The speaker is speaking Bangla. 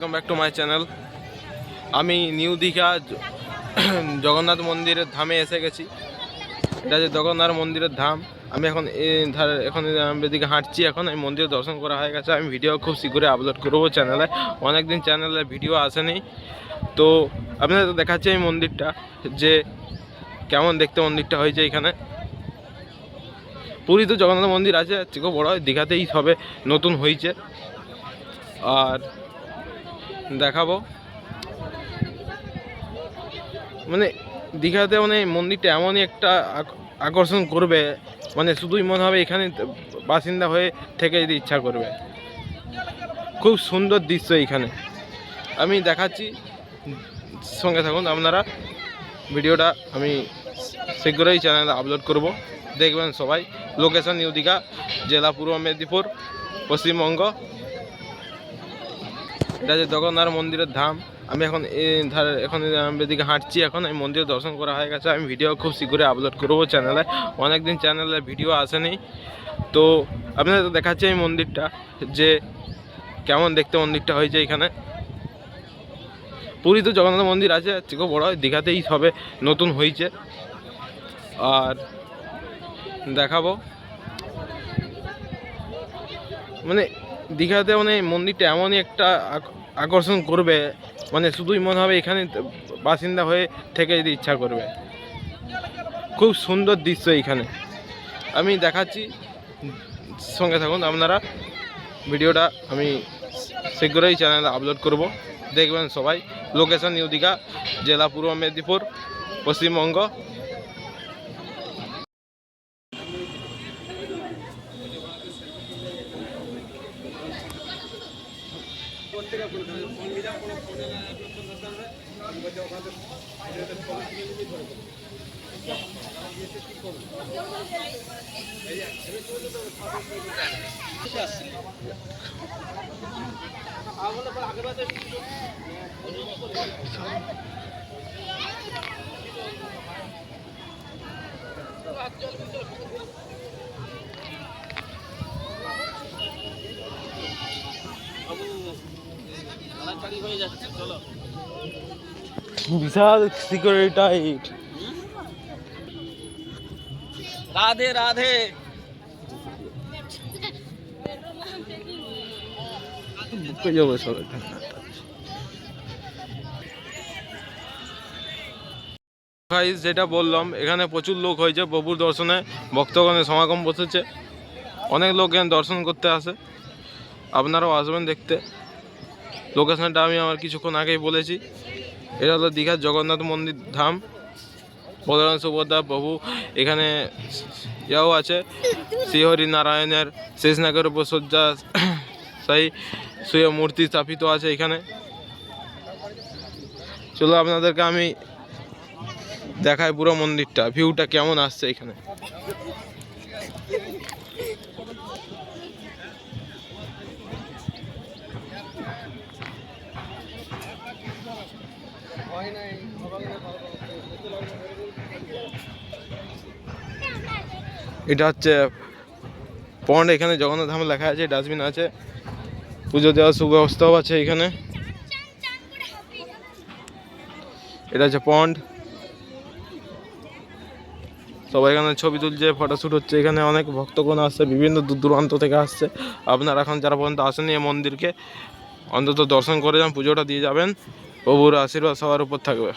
Welcome back to my channel. আমি নিউ দীঘা জগন্নাথ মন্দিরের ধামে এসে গেছি। এটা যে জগন্নাথ মন্দিরের ধাম। আমি এখন এখন এদিকে হাঁটছি। এখন এই মন্দির দর্শন করা হয়ে গেছে। আমি ভিডিও খুব শীঘ্রই আপলোড করবো চ্যানেলে। অনেকদিন চ্যানেলে ভিডিও আসেনি, তো আপনাদের দেখাচ্ছি এই মন্দিরটা যে কেমন দেখতে মন্দিরটা হয়েছে। এখানে পুরী তো জগন্নাথ মন্দির আছে, থেকে বড় দীঘাতেই সবে নতুন হয়েছে। আর দেখাবো মানে দীঘাতে মানে মন্দিরটা এমনই একটা আকর্ষণ করবে, মানে শুধুই মনে হবে এখানে বাসিন্দা হয়ে থেকে যেতে ইচ্ছা করবে। খুব সুন্দর দৃশ্য এইখানে আমি দেখাচ্ছি, সঙ্গে থাকুন আপনারা। ভিডিওটা আমি শীঘ্রই চ্যানেলে আপলোড করব, দেখবেন সবাই। লোকেশন নিউ দীঘা, জেলা পূর্ব মেদিনীপুর, পশ্চিমবঙ্গ। এটা যে জগন্নাথ মন্দিরের ধাম। আমি এখন এদিকে হাঁটছি। এখন এই মন্দির দর্শন করা হয়ে গেছে। আমি ভিডিও খুব শীঘ্রই আপলোড করবো চ্যানেলে। অনেকদিন চ্যানেলে ভিডিও আসেনি, তো আপনাদের দেখাচ্ছি এই মন্দিরটা যে কেমন দেখতে মন্দিরটা হয়েছে। এখানে পুরী তো জগন্নাথ মন্দির আছে, থেকে বড় দীঘাতেই সবে নতুন হয়েছে। আর দেখাবো মানে দীঘাতে মানে মন্দিরটা এমনই একটা আকর্ষণ করবে, মানে শুধুই মনে হবে এখানে বাসিন্দা হয়ে থেকে যেতে ইচ্ছা করবে। খুব সুন্দর দৃশ্য এইখানে আমি দেখাচ্ছি, সঙ্গে থাকুন আপনারা। ভিডিওটা আমি শীঘ্রই চ্যানেলে আপলোড করব, দেখবেন সবাই। লোকেশন নিউ দীঘা, জেলা পূর্ব মেদিনীপুর, পশ্চিমবঙ্গ। বিশাল সিকিউরিটি টাইট। রাধে রাধে। যেটা বললাম, এখানে প্রচুর লোক হয়েছে প্রভুর দর্শনে। ভক্তগণের সমাগম বসেছে, অনেক লোক এখানে দর্শন করতে আসে। আপনারাও আসবেন দেখতে। লোকেশনটা আমি আমার কিছুক্ষণ আগেই বলেছি। এটা হলো দীঘার জগন্নাথ মন্দির ধাম। বলরাম সুভদ্রা প্রভু এখানে ইয়াও আছে। শ্রীহরি নারায়ণের শেষনাগের উপর শয্যা সেই শুয়ে মূর্তি স্থাপিত আছে এখানে। চলো আপনাদেরকে আমি দেখাই পুরো মন্দিরটা, ভিউটা কেমন আসছে এখানে। এটা হচ্ছে পন্ড। এখানে জগন্নাথ ধাম লেখা আছে, ডাস্টবিন আছে, পুজো দেওয়ার সুব্যবস্থাও আছে এখানে। এটা হচ্ছে পন্ড। সবাই এখানে ছবি তুলছে, ফটোশ্যুট হচ্ছে। এখানে অনেক ভক্তগণ আসছে, বিভিন্ন দূর দূরান্ত থেকে আসছে। আপনারা এখন যারা পর্যন্ত আসেনি এই মন্দিরকে, অন্তত দর্শন করে যান, পুজোটা দিয়ে যাবেন। প্রভুর আশীর্বাদ সবার উপর থাকবে।